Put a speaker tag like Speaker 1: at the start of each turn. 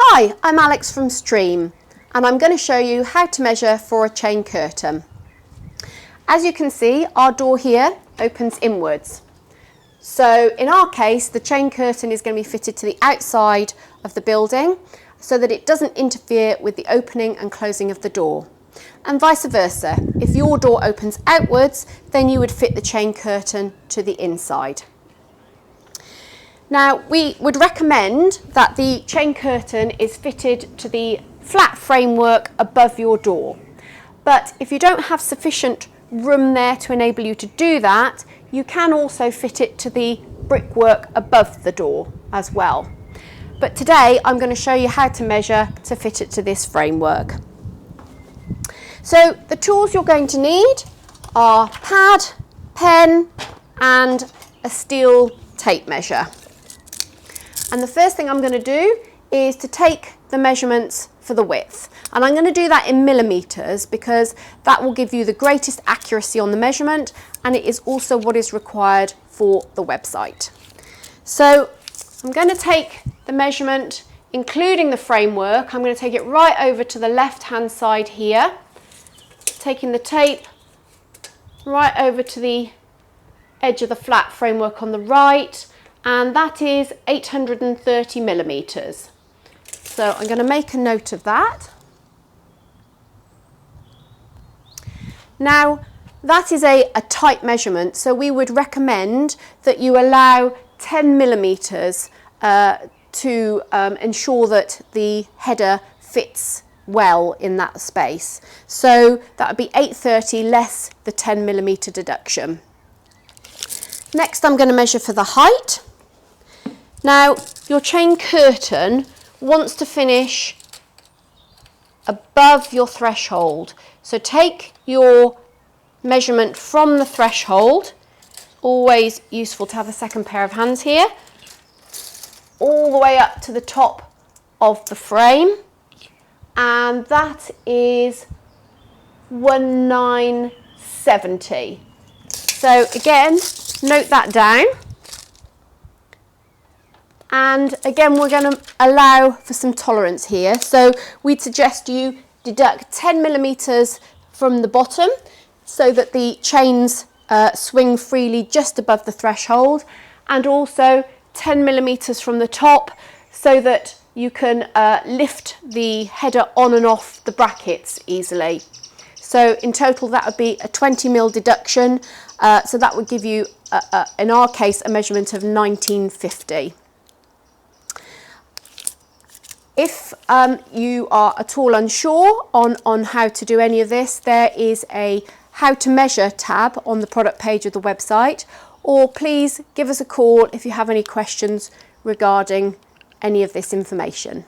Speaker 1: Hi, I'm Alex from Stream and I'm going to show you how to measure for a chain curtain. As you can see, our door here opens inwards. So in our case, the chain curtain is going to be fitted to the outside of the building so that it doesn't interfere with the opening and closing of the door. And vice versa, if your door opens outwards, then you would fit the chain curtain to the inside. Now, we would recommend that the chain curtain is fitted to the flat framework above your door. But if you don't have sufficient room there to enable you to do that, you can also fit it to the brickwork above the door as well. But today I'm going to show you how to measure to fit it to this framework. So the tools you're going to need are pad, pen and a steel tape measure. And the first thing I'm going to do is to take the measurements for the width. And I'm going to do that in millimetres because that will give you the greatest accuracy on the measurement, and it is also what is required for the website. So I'm going to take the measurement including the framework. I'm going to take it right over to the left hand side here, taking the tape right over to the edge of the flat framework on the right, and that is 830 millimetres. So I'm going to make a note of that. Now that is a tight measurement, so we would recommend that you allow 10 millimetres to ensure that the header fits well in that space. So that would be 830 less the 10 millimetre deduction. Next I'm going to measure for the height. Now your chain curtain wants to finish above your threshold. So take your measurement from the threshold, always useful to have a second pair of hands here, all the way up to the top of the frame, and that is 1970. So again, note that down. And again, we're going to allow for some tolerance here. So we'd suggest you deduct 10 millimetres from the bottom so that the chains swing freely just above the threshold, and also 10 millimetres from the top so that you can lift the header on and off the brackets easily. So in total that would be a 20mm deduction, so that would give you, in our case, a measurement of 1950. If you are at all unsure on how to do any of this, there is a How to Measure tab on the product page of the website, or please give us a call if you have any questions regarding any of this information.